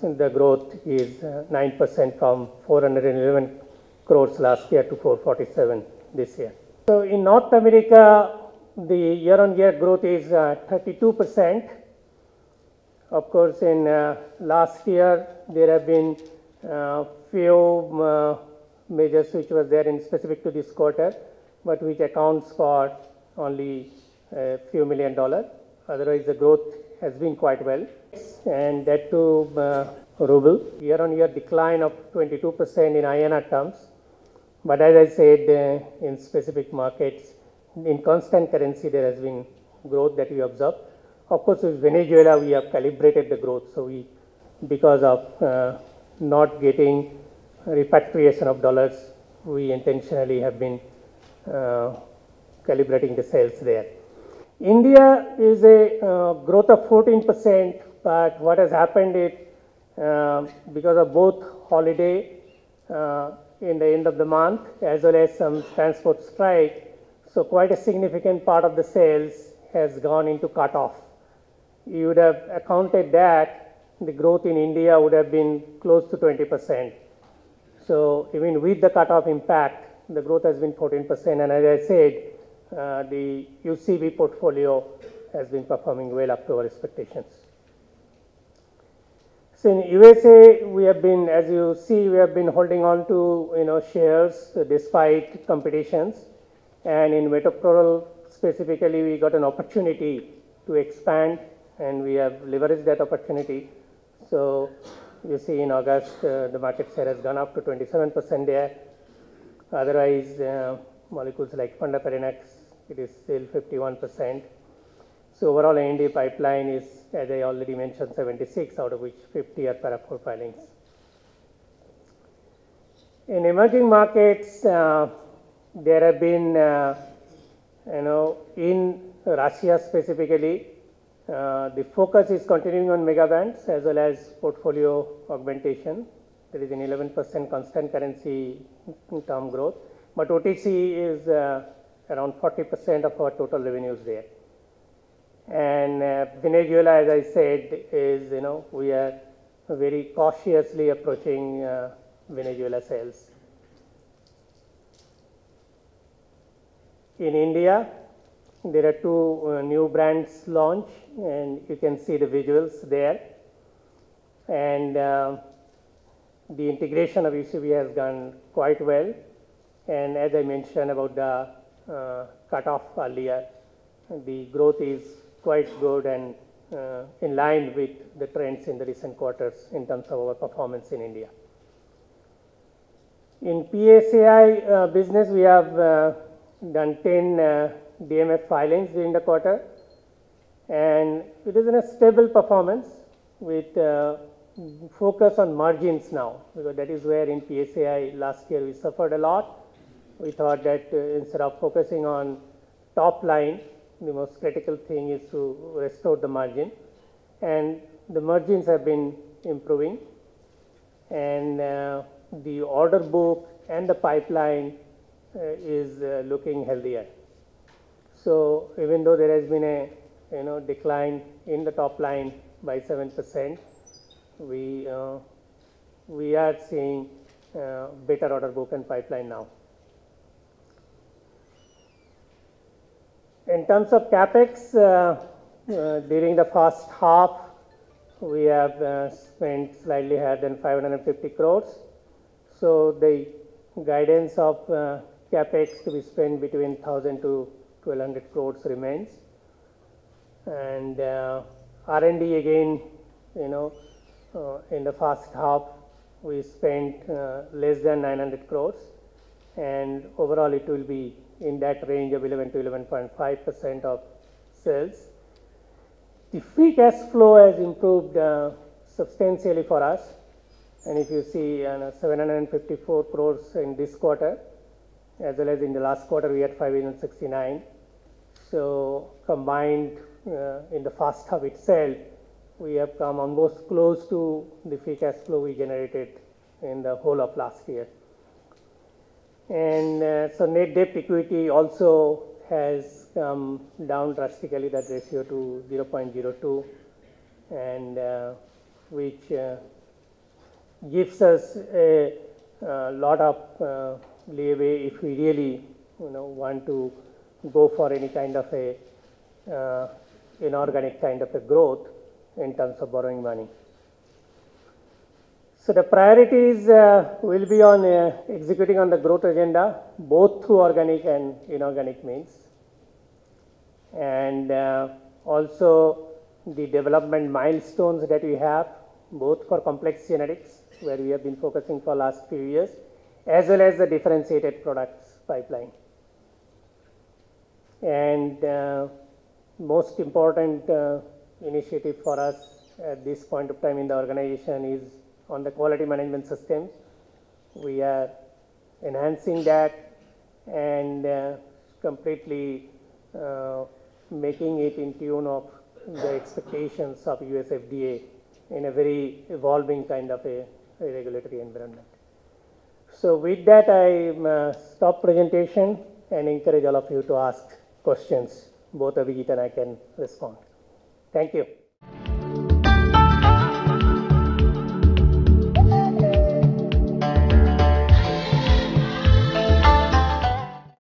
the growth is 9% from 411 crores last year to 447 this year. So in North America, the year-on-year growth is 32%. Of course, in last year, there have been few measures which were there in specific to this quarter, but which accounts for only a few $1 million. Otherwise, the growth has been quite well. And that too, ruble, year-on-year decline of 22% in INR terms. But as I said, in specific markets, in constant currency, there has been growth that we observed. Of course, with Venezuela, we have calibrated the growth. So we, because of not getting repatriation of dollars, we intentionally have been calibrating the sales there. India is a growth of 14%, but what has happened is because of both holiday in the end of the month as well as some transport strike, so quite a significant part of the sales has gone into cutoff. You would have accounted that the growth in India would have been close to 20%. So even with the cutoff impact, the growth has been 14%. And as I said, the UCB portfolio has been performing well up to our expectations. So in USA, we have been, as you see, we have been holding on to shares despite competitions. And in metoprolol specifically, we got an opportunity to expand, and we have leveraged that opportunity. So you see in August, the market share has gone up to 27% there. Otherwise, molecules like Fundaparenax, it is still 51%. So overall, ANDA pipeline is, as I already mentioned, 76, out of which 50 are para IV filings. In emerging markets, there have been, in Russia specifically, the focus is continuing on megabands as well as portfolio augmentation. There is an 11% constant currency term growth, but OTC is around 40% of our total revenues there. And Venezuela, as I said, is, we are very cautiously approaching Venezuela sales. In India, there are two new brands launched, and you can see the visuals there. And the integration of UCB has gone quite well. And as I mentioned about the cutoff earlier, the growth is quite good and in line with the trends in the recent quarters in terms of our performance in India. In PSAI business, we have done 10 DMF filings during the quarter, and it is in a stable performance with focus on margins now, because that is where in PSAI last year we suffered a lot. We thought that instead of focusing on top line, the most critical thing is to restore the margin, and the margins have been improving, and the order book and the pipeline is looking healthier. So even though there has been a decline in the top line by 7%, we are seeing better order book and pipeline now. In terms of capex, during the first half, we have spent slightly higher than 550 crores. So the guidance of capex to be spent between 1,000 to 1,200 crores remains. And R&D again, in the first half, we spent less than 900 crores, and overall it will be in that range of 11 to 11.5% of sales. The free cash flow has improved substantially for us, and if you see 754 crores in this quarter, as well as in the last quarter we had 569. So combined in the first half itself, we have come almost close to the free cash flow we generated in the whole of last year. And so net debt equity also has come down drastically, that ratio to 0.02, and which gives us a lot of leeway if we really want to go for any kind of a inorganic kind of a growth in terms of borrowing money. So the priorities will be on executing on the growth agenda, both through organic and inorganic means, and also the development milestones that we have, both for complex genetics, where we have been focusing for last few years, as well as the differentiated products pipeline. And most important initiative for us at this point of time in the organization is on the quality management systems. We are enhancing that and completely making it in tune of the expectations of US FDA in a very evolving kind of a regulatory environment. So with that, I stop presentation and encourage all of you to ask questions. Both Abhijit and I can respond. Thank you.